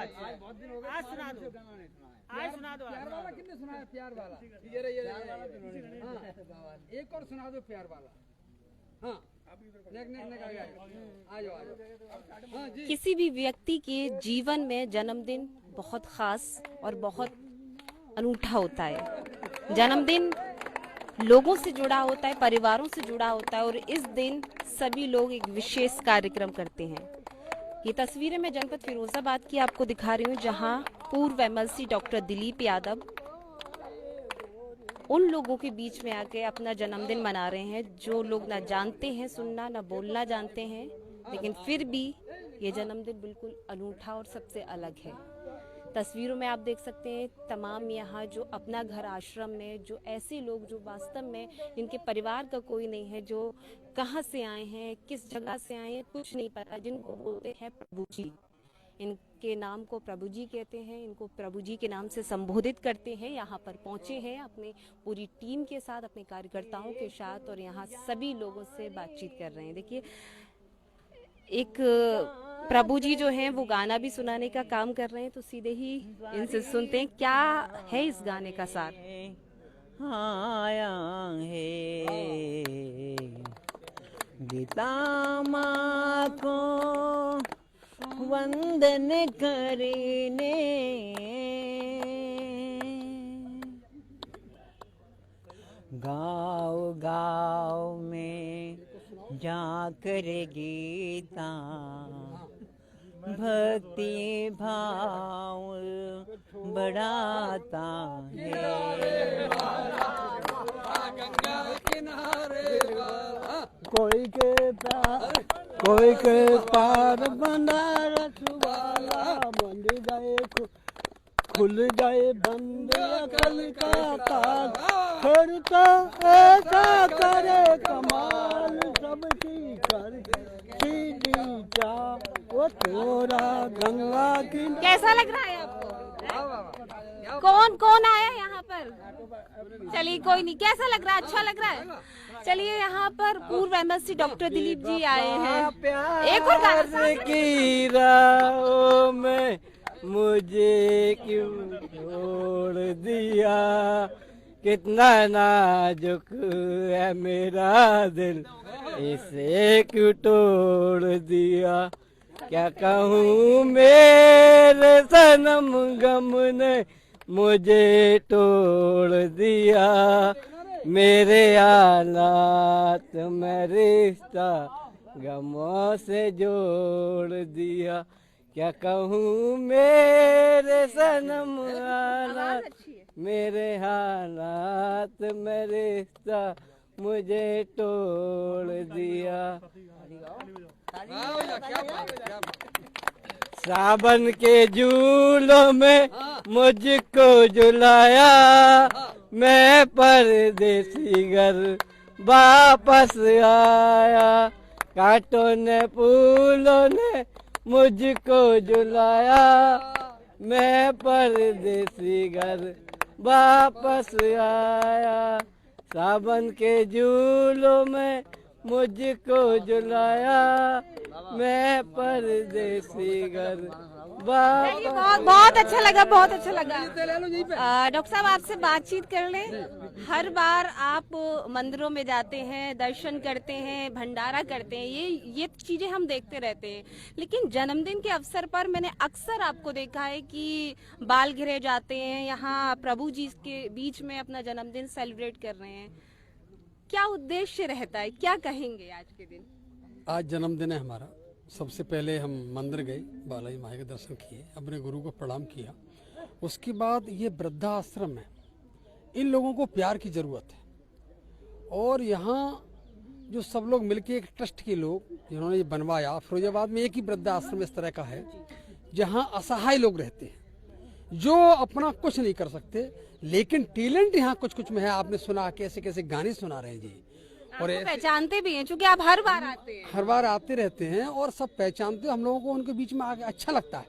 आज सुना दो, आज सुना दो। प्यार वाला किसने सुना है? प्यार वाला एक और सुना दो, प्यार वाला। हाँ, किसी भी व्यक्ति के जीवन में जन्मदिन बहुत खास और बहुत अनूठा होता है। जन्मदिन लोगों से जुड़ा होता है, परिवारों से जुड़ा होता है और इस दिन सभी लोग एक विशेष कार्यक्रम करते हैं। ये तस्वीरें मैं जनपद फिरोजाबाद की आपको दिखा रही हूँ, जहां पूर्व एमएलसी डॉक्टर दिलीप यादव उन लोगों के बीच में आके अपना जन्मदिन मना रहे हैं जो लोग ना जानते हैं सुनना ना बोलना जानते हैं, लेकिन फिर भी ये जन्मदिन बिल्कुल अनूठा और सबसे अलग है। तस्वीरों में आप देख सकते हैं तमाम यहाँ जो अपना घर आश्रम में जो ऐसे लोग जो वास्तव में जिनके परिवार का कोई नहीं है, जो कहाँ से आए हैं, किस जगह से आए हैं, कुछ नहीं पता, जिनको बोलते हैं प्रभु जी। इनके नाम को प्रभु जी कहते हैं, इनको प्रभु जी के नाम से संबोधित करते हैं। यहाँ पर पहुँचे हैं अपने पूरी टीम के साथ, अपने कार्यकर्ताओं के साथ और यहाँ सभी लोगों से बातचीत कर रहे हैं। देखिए एक प्रभु जी जो हैं वो गाना भी सुनाने का काम कर रहे हैं, तो सीधे ही इनसे सुनते हैं क्या है इस गाने का सार। आया है गीता माँ को वंदन करने, गाँव गाँव में जाकर गीता भक्ति भाव बढ़ाता है। गंगा किनारे कोई के पार बनारस वाला बंद जाए, खुल जाए बंद अकल का ताज, फिर तो ऐसा करे कमाल सबकी कर वो तोरा गंगा की। कैसा लग रहा है आपको? कौन कौन आया यहाँ पर? चलिए कोई नहीं, कैसा लग रहा है? अच्छा लग रहा है। चलिए यहाँ पर पूर्व एमएलसी डॉक्टर दिलीप जी आए हैं। एक और गाना की राहों में मुझे क्यों छोड़ दिया, कितना नाजुक है मेरा दिल, इसे क्यों तोड़ दिया। क्या कहूँ मेरे सनम गम ने मुझे तोड़ दिया, मेरे हालात में रिश्ता गमों से जोड़ दिया। क्या कहूँ मेरे सनम हालात, मेरे हालात में रिश्ता मुझे तोड़ दिया। सावन के झूलों में मुझको झुलाया, मैं परदेसी घर वापस आया। कांटों ने फूलों ने मुझको झुलाया, मैं परदेसी घर वापस आया। सावन के झूलों में मुझको झुलाया, मैं परदेसी घर वापस। बहुत अच्छा लगा, बहुत अच्छा लगा। डॉक्टर साहब आपसे बातचीत कर लें। हर बार आप मंदिरों में जाते हैं, दर्शन करते हैं, भंडारा करते हैं, ये चीजें हम देखते रहते हैं, लेकिन जन्मदिन के अवसर पर मैंने अक्सर आपको देखा है कि बाल घिरे जाते हैं, यहाँ प्रभु जी के बीच में अपना जन्मदिन सेलिब्रेट कर रहे हैं। क्या उद्देश्य रहता है, क्या कहेंगे आज के दिन? आज जन्मदिन है हमारा। सबसे पहले हम मंदिर गए, बालाजी माई के दर्शन किए, अपने गुरु को प्रणाम किया। उसके बाद ये वृद्धाश्रम है, इन लोगों को प्यार की ज़रूरत है और यहाँ जो सब लोग मिलके एक ट्रस्ट के लोग जिन्होंने ये बनवाया। फिरोजाबाद में एक ही वृद्धाश्रम इस तरह का है जहाँ असहाय लोग रहते हैं जो अपना कुछ नहीं कर सकते, लेकिन टैलेंट यहाँ कुछ कुछ में है। आपने सुना कैसे कैसे गाने सुना रहे हैं जी, और पहचानते भी हैं क्योंकि आप हर बार आते हैं, हर बार आते रहते हैं और सब पहचानते हैं। हम लोगों को उनके बीच में आके अच्छा लगता है।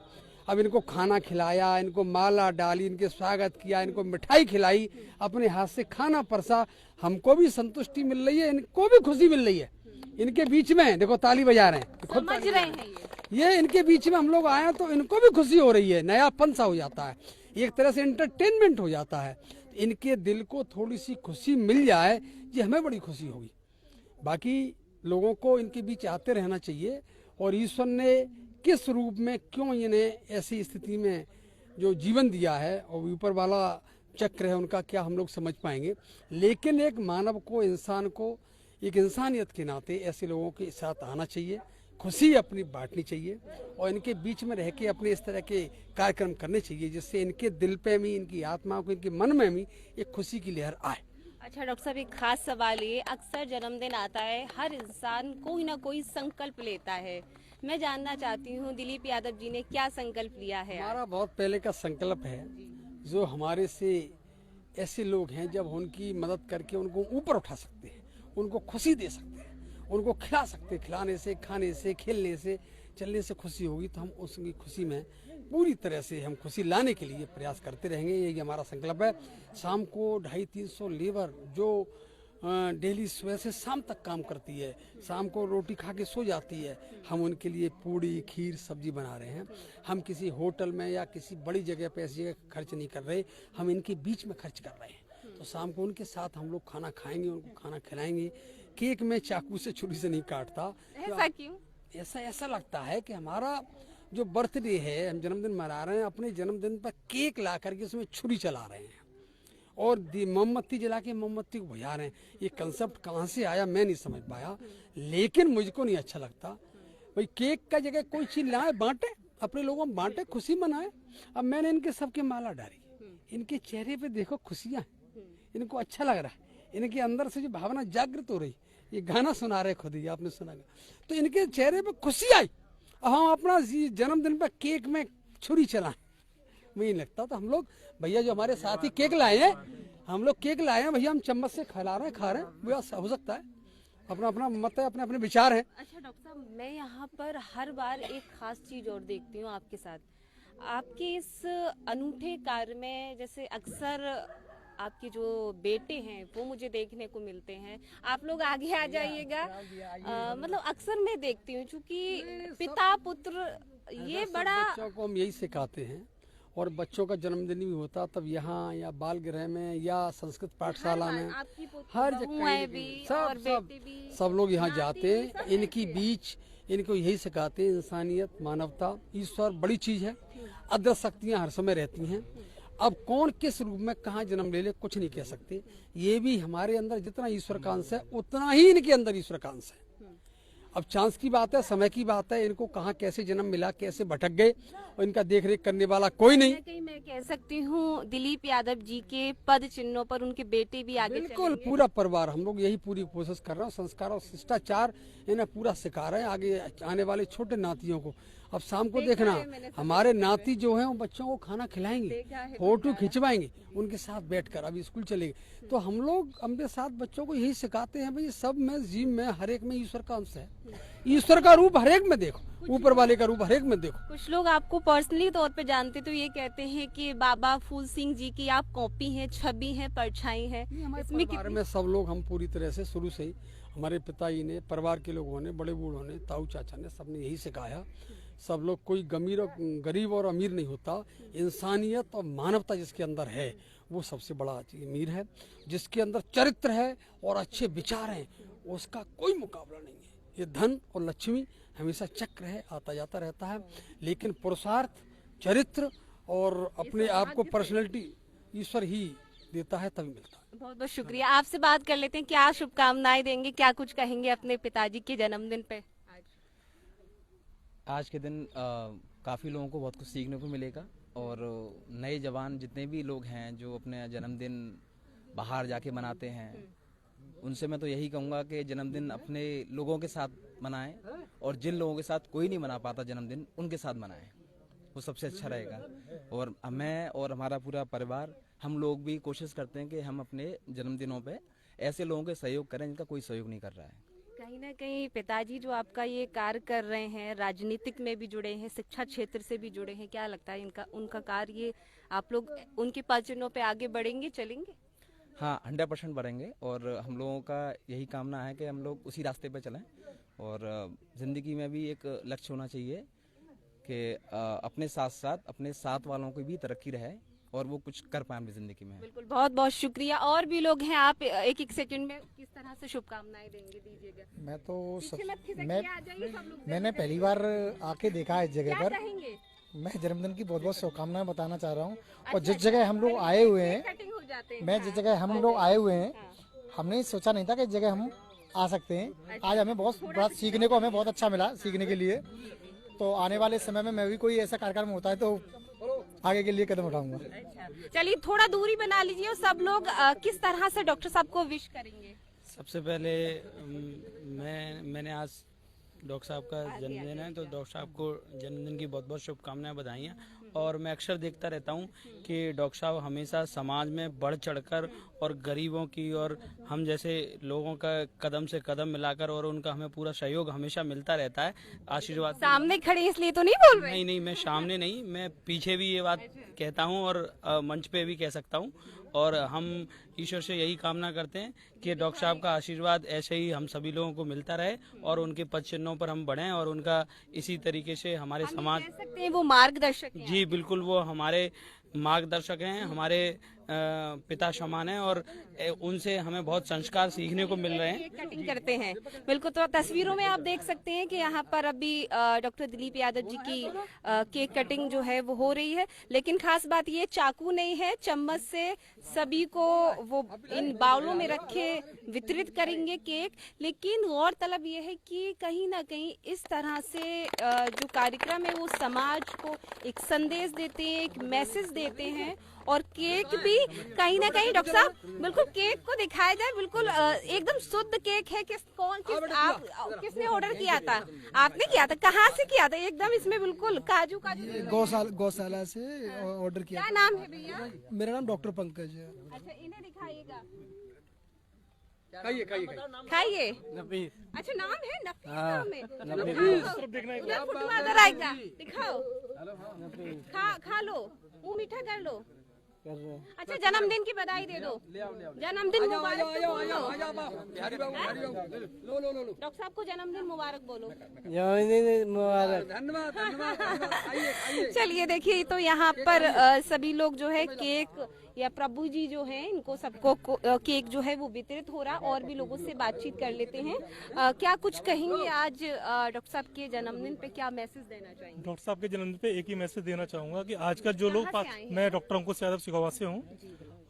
अब इनको खाना खिलाया, इनको माला डाली, इनके स्वागत किया, इनको मिठाई खिलाई, अपने हाथ से खाना परसा, हमको भी संतुष्टि मिल रही है, इनको भी खुशी मिल रही है। इनके बीच में देखो ताली बजा रहे हैं, समझ रहे हैं ये। ये इनके बीच में हम लोग आए तो इनको भी खुशी हो रही है, नयापन सा हो जाता है, एक तरह से एंटरटेनमेंट हो जाता है। इनके दिल को थोड़ी सी खुशी मिल जाए, ये हमें बड़ी खुशी होगी। बाकी लोगों को इनके बीच आते रहना चाहिए, और ईश्वर ने किस रूप में क्यों इन्हें ऐसी स्थिति में जो जीवन दिया है, और ऊपर वाला चक्र है उनका, क्या हम लोग समझ पाएंगे। लेकिन एक मानव को, इंसान को एक इंसानियत के नाते ऐसे लोगों के साथ आना चाहिए, खुशी अपनी बांटनी चाहिए, और इनके बीच में रह के अपने इस तरह के कार्यक्रम करने चाहिए, जिससे इनके दिल पे भी, इनकी आत्मा को, इनके मन में भी एक खुशी की लहर आए। अच्छा डॉक्टर साहब, एक खास सवाल ये, अक्सर जन्मदिन आता है, हर इंसान कोई ना कोई संकल्प लेता है। मैं जानना चाहती हूँ दिलीप यादव जी ने क्या संकल्प लिया है? हमारा बहुत पहले का संकल्प है, जो हमारे से ऐसे लोग हैं जब उनकी मदद करके उनको ऊपर उठा सकते हैं, उनको खुशी दे सकते हैं, उनको खिला सकते हैं, खिलाने से, खाने से, खेलने से, चलने से खुशी होगी, तो हम उसकी खुशी में पूरी तरह से हम खुशी लाने के लिए प्रयास करते रहेंगे। यही हमारा संकल्प है। शाम को 250-300 लेबर जो डेली सुबह से शाम तक काम करती है, शाम को रोटी खा के सो जाती है, हम उनके लिए पूड़ी, खीर, सब्जी बना रहे हैं। हम किसी होटल में या किसी बड़ी जगह पे ऐसी जगह खर्च नहीं कर रहे, हम इनके बीच में खर्च कर रहे हैं। तो शाम को उनके साथ हम लोग खाना खाएंगे, उनको खाना खिलाएंगे। केक में चाकू से, छुरी से नहीं काटता। ऐसा क्यों? ऐसा लगता है कि हमारा जो बर्थडे है, हम जन्मदिन मना रहे हैं, अपने जन्मदिन पर केक ला करके उसमें छुरी चला रहे हैं और मोमबत्ती जला के मोमबत्ती को बुझा रहे हैं। ये कंसेप्ट कहाँ से आया मैं नहीं समझ पाया, लेकिन मुझको नहीं अच्छा लगता। भाई केक का जगह कोई चीज लाए, बांटे, अपने लोगों में बांटे, खुशी मनाए। अब मैंने इनके सबके माला डाली, इनके चेहरे पे देखो खुशियाँ हैं, इनको अच्छा लग रहा है, इनके अंदर से जो भावना जागृत हो रही। ये गाना सुना रहे खुद ही, आपने सुना, तो इनके चेहरे पे खुशी आई। अब हम अपना जन्मदिन पर केक में छुरी चलाएं, मुझे नहीं लगता। तो हम लोग भैया जो हमारे साथ ही केक लाए हैं, हम लोग केक लाए हैं भैया, हम चम्मच से खिला रहे हैं, खा रहे हैं, भैया हो सकता है, अपना अपना मत है, अपने अपने विचार हैं। अच्छा डॉक्टर साहब, मैं यहाँ पर हर बार एक खास चीज और देखती हूँ आपके साथ, आपके इस अनूठे कार्य में। जैसे अक्सर आपके जो बेटे हैं वो मुझे देखने को मिलते हैं, आप लोग आगे आ जाइएगा। मतलब अक्सर मैं देखती हूँ, चूंकि पिता पुत्र ये बड़ा, बच्चों को हम यही सिखाते हैं, और बच्चों का जन्मदिन भी होता तब यहाँ या बाल गृह में या संस्कृत पाठशाला में, हर जगह सब लोग यहाँ जाते हैं, इनकी बीच इनको यही सिखाते हैं, इंसानियत, मानवता, ईश्वर बड़ी चीज है। अदृश्य शक्तियाँ हर समय रहती हैं। अब कौन किस रूप में कहाँ जन्म ले ले कुछ नहीं कह सकते। ये भी हमारे अंदर जितना ईश्वर का अंश है, उतना ही इनके अंदर ईश्वर का अंश है। अब चांस की बात है, समय की बात है, इनको कहाँ कैसे जन्म मिला, कैसे भटक गए, और इनका देख रेख करने वाला कोई नहीं। कहीं मैं कह सकती हूँ दिलीप यादव जी के पद चिन्हों पर उनके बेटे भी आगे बिल्कुल, पूरा परिवार, हम लोग यही पूरी कोशिश कर रहे हैं। संस्कार और शिष्टाचार इन्हें पूरा सिखा रहे हैं आगे आने वाले छोटे नातियों को। अब शाम को देखना, हमारे नाती जो है वो बच्चों को खाना खिलाएंगे, फोटो खिंचवाएंगे उनके साथ बैठकर। अभी स्कूल चलेंगे तो हम लोग अपने साथ बच्चों को यही सिखाते हैं, भाई सब में, जीव में, हर एक में ईश्वर का अंश है। ईश्वर का रूप हर एक में देखो, ऊपर वाले का रूप हर एक में देखो। कुछ लोग आपको पर्सनली तौर पे जानते तो ये कहते हैं कि बाबा फूल सिंह जी की आप कॉपी हैं, छवि हैं, परछाई हैं। इसमें परिवार में सब लोग हम पूरी तरह से शुरू से ही, हमारे पिताजी ने, परिवार के लोगों ने, बड़े बूढ़ों ने, ताऊ चाचा ने, सबने यही सिखाया। सब लोग, कोई गरीब और अमीर नहीं होता। इंसानियत और मानवता जिसके अंदर है वो सबसे बड़ा अमीर है। जिसके अंदर चरित्र है और अच्छे विचार हैं, उसका कोई मुकाबला नहीं है। ये धन और लक्ष्मी हमेशा चक्र है, आता जाता रहता है, लेकिन पुरुषार्थ, चरित्र और अपने आप को पर्सनैलिटी ईश्वर ही देता है, तभी मिलता है। बहुत बहुत शुक्रिया। आपसे बात कर लेते हैं, क्या शुभकामनाएं देंगे, क्या कुछ कहेंगे अपने पिताजी के जन्मदिन पे? आज के दिन काफ़ी लोगों को बहुत कुछ सीखने को मिलेगा, और नए जवान जितने भी लोग हैं जो अपने जन्मदिन बाहर जाके मनाते हैं, उनसे मैं तो यही कहूँगा कि जन्मदिन अपने लोगों के साथ मनाएं, और जिन लोगों के साथ कोई नहीं मना पाता जन्मदिन, उनके साथ मनाएं, वो सबसे अच्छा रहेगा। और मैं और हमारा पूरा परिवार, हम लोग भी कोशिश करते हैं कि हम अपने जन्मदिनों पे ऐसे लोगों के सहयोग करें जिनका कोई सहयोग नहीं कर रहा है। कहीं ना कहीं पिताजी जो आपका ये कार्य कर रहे हैं, राजनीतिक में भी जुड़े हैं, शिक्षा क्षेत्र से भी जुड़े हैं, क्या लगता है उनका कार्य, ये आप लोग उनके पदचिन्हों पे आगे बढ़ेंगे, चलेंगे? हाँ, 100% बढ़ेंगे, और हम लोगों का यही कामना है कि हम लोग उसी रास्ते पे चलें, और ज़िंदगी में भी एक लक्ष्य होना चाहिए कि अपने साथ साथ अपने साथ वालों को भी तरक्की रहे और वो कुछ कर पाए अपनी ज़िंदगी में। बिल्कुल, बहुत बहुत शुक्रिया। और भी लोग हैं, आप एक एक सेकंड में किस तरह से शुभकामनाएं देंगे, दीजिएगा। मैं तो पीछे मत खिसकिए, आ जाइए सब लोग। मैंने पहली बार आके देखा है इस जगह क्या पर। कहेंगे? मैं जन्मदिन की बहुत बहुत शुभकामनाएं बताना चाह रहा हूँ। और जिस जगह हम लोग आए हुए हैं, कटिंग हो जाते हैं। मैं जिस जगह हम लोग आए हुए हैं, हमने सोचा नहीं था कि इस जगह हम आ सकते हैं। आज हमें बहुत बड़ा सीखने को, हमें बहुत अच्छा मिला सीखने के लिए। तो आने वाले समय में मैं भी कोई ऐसा कार्यक्रम होता है तो आगे के लिए कदम उठाऊंगा। चलिए थोड़ा दूरी बना लीजिए और सब लोग किस तरह से डॉक्टर साहब को विश करेंगे। सबसे पहले मैंने आज डॉक्टर साहब का जन्मदिन है, तो डॉक्टर साहब को जन्मदिन की बहुत बहुत शुभकामनाएं, बधाइयाँ। और मैं अक्सर देखता रहता हूँ कि डॉक्टर साहब हमेशा समाज में बढ़ चढ़कर और गरीबों की और हम जैसे लोगों का कदम से कदम मिलाकर और उनका हमें पूरा सहयोग हमेशा मिलता रहता है। आशीर्वाद सामने खड़े इसलिए तो नहीं बोल रहे? नहीं, मैं सामने नहीं, मैं पीछे भी ये बात कहता हूँ और मंच पे भी कह सकता हूँ। और हम ईश्वर से यही कामना करते हैं कि डॉक्टर साहब का आशीर्वाद ऐसे ही हम सभी लोगों को मिलता रहे और उनके पद चिन्हों पर हम बढ़ें और उनका इसी तरीके से हमारे समाज, कह सकते हैं वो मार्गदर्शक हैं। जी बिल्कुल, वो हमारे मार्गदर्शक हैं, हमारे पिता समान हैं और उनसे हमें बहुत संस्कार सीखने को मिल रहे हैं। कटिंग करते हैं बिल्कुल। तो तस्वीरों में आप देख सकते हैं कि यहाँ पर अभी डॉक्टर दिलीप यादव जी की केक कटिंग जो है वो हो रही है। लेकिन खास बात ये चाकू नहीं है, चम्मच से सभी को वो इन बाउलों में रखे वितरित करेंगे केक। लेकिन गौरतलब ये है कि कहीं ना कहीं इस तरह से जो कार्यक्रम है वो समाज को एक संदेश देते हैं, एक मैसेज देते हैं। और केक भी कहीं ना कहीं डॉक्टर साहब बिल्कुल केक को दिखाया जाए, बिल्कुल एकदम शुद्ध केक है। किसने ऑर्डर किया था? आपने किया था? कहाँ से किया था? एकदम इसमें बिल्कुल काजू गौशाला से ऑर्डर किया। क्या नाम है भैया? मेरा नाम डॉक्टर पंकज है। अच्छा, इन्हें दिखाइएगा। खाइए। नफीस। अच्छा, नाम है नफीस? नाम है। उधर फोटो अगर आएगा दिखाओ, खा लो, मुंह मीठा कर लो। अच्छा, जन्मदिन की बधाई दे दो। जन्मदिन मुबारक डॉक्टर साहब को, जन्मदिन मुबारक बोलो। जन्मदिन मुबारक। चलिए देखिए, तो यहाँ पर सभी लोग जो है केक या प्रभु जी जो हैं इनको सबको केक जो है वो वितरित हो रहा। और भी लोगों से बातचीत कर लेते हैं। क्या कुछ कहेंगे आज डॉक्टर साहब के जन्मदिन पे, क्या मैसेज देना चाहेंगे? डॉक्टर साहब के जन्मदिन पे एक ही मैसेज देना चाहूंगा कि आजकल जो लोग, मैं डॉक्टर अंकुश यादव सिकोवा से हूँ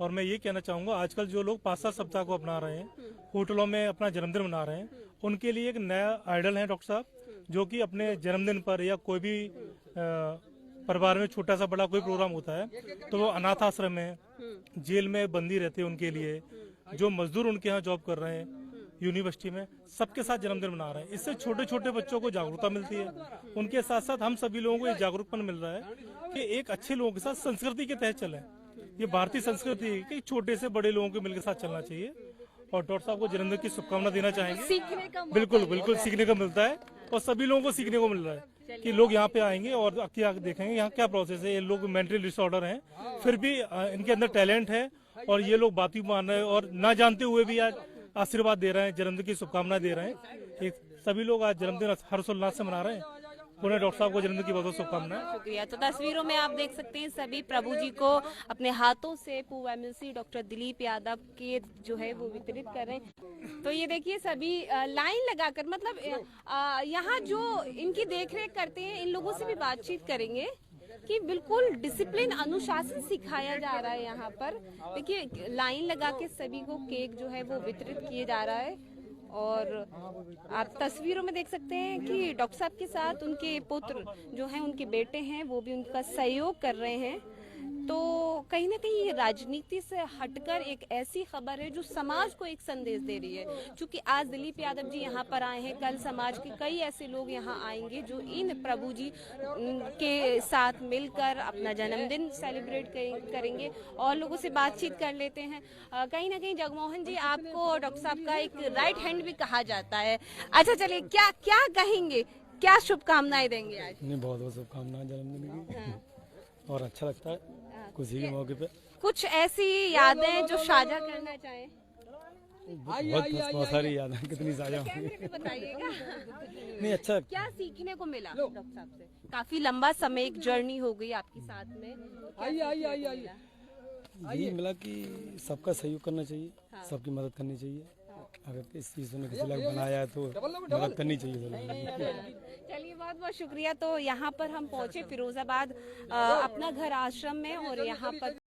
और मैं ये कहना चाहूंगा आजकल जो लोग 5-7 सप्ताह को अपना रहे हैं, होटलों में अपना जन्मदिन मना रहे हैं, उनके लिए एक नया आइडल है डॉक्टर साहब, जो कि अपने जन्मदिन पर या कोई भी परिवार में छोटा सा बड़ा कोई प्रोग्राम होता है तो वो अनाथ आश्रम में, जेल में बंदी रहते हैं उनके लिए, जो मजदूर उनके यहाँ जॉब कर रहे हैं, यूनिवर्सिटी में, सबके साथ जन्मदिन मना रहे हैं। इससे छोटे छोटे बच्चों को जागरूकता मिलती है। उनके साथ साथ हम सभी लोगों को ये जागरूकपन मिल रहा है कि एक अच्छे लोगों के साथ संस्कृति के तहत चलें। ये भारतीय संस्कृति है कि छोटे से बड़े लोगों को मिलकर साथ चलना चाहिए। और डॉक्टर साहब को जन्मदिन की शुभकामना देना चाहेंगे। बिल्कुल सीखने का मिलता है और सभी लोगों को सीखने को मिल रहा है कि लोग यहाँ पे आएंगे और क्या देखेंगे यहाँ क्या प्रोसेस है। ये लोग मेंटल डिसऑर्डर हैं, फिर भी इनके अंदर टैलेंट है और ये लोग बात भी मान रहे हैं और ना जानते हुए भी आज आशीर्वाद दे रहे हैं, जन्मदिन की शुभकामना दे रहे हैं। सभी लोग आज जन्मदिन हर्षोल्लास से मना रहे हैं। पुनः डॉक्टर साहब को जन्मदिन की बहुत शुभकामनाएं। शुक्रिया। तो तस्वीरों में आप देख सकते हैं सभी प्रभु जी को अपने हाथों से पूर्व एमएलसी डॉक्टर दिलीप यादव के जो है वो वितरित कर रहे हैं। तो ये देखिए सभी लाइन लगाकर, मतलब यहाँ जो इनकी देखरेख करते हैं इन लोगों से भी बातचीत करेंगे कि बिल्कुल डिसिप्लिन, अनुशासन सिखाया जा रहा है यहाँ पर। देखिए लाइन लगा के सभी को केक जो है वो वितरित किए जा रहा है। और आप तस्वीरों में देख सकते हैं कि डॉक्टर साहब के साथ उनके पुत्र जो हैं, उनके बेटे हैं, वो भी उनका सहयोग कर रहे हैं। तो कहीं ना कहीं ये राजनीति से हटकर एक ऐसी खबर है जो समाज को एक संदेश दे रही है। क्योंकि आज दिलीप यादव जी यहाँ पर आए हैं, कल समाज के कई ऐसे लोग यहाँ आएंगे जो इन प्रभु जी के साथ मिलकर अपना जन्मदिन सेलिब्रेट करेंगे। और लोगों से बातचीत कर लेते हैं। कहीं ना कहीं जगमोहन जी, आपको डॉक्टर साहब का एक राइट हैंड भी कहा जाता है। अच्छा चलिए, क्या क्या कहेंगे, क्या शुभकामनाएं देंगे आज? नहीं, बहुत बहुत शुभकामनाएं जन्मदिन की। और अच्छा लगता है खुशी के मौके पे। कुछ ऐसी यादें जो साझा करना चाहें? बहुत सारी याद है, कितनी साझा होंगी। कैमरे पे बताइएगा। नहीं अच्छा क्या सीखने को मिला डॉक्टर साहब से? काफी लंबा समय एक जर्नी हो गई आपके साथ में, तो क्या सीखने को मिला? यही मिला कि सबका सहयोग करना चाहिए, सबकी मदद करनी चाहिए। अगर किसी चीज ने किसी लायक बनाया है तो मदद करनी चाहिए जरूर। चलिए बहुत बहुत शुक्रिया। तो यहाँ पर हम पहुँचे फिरोजाबाद अपना घर आश्रम में, और यहाँ पर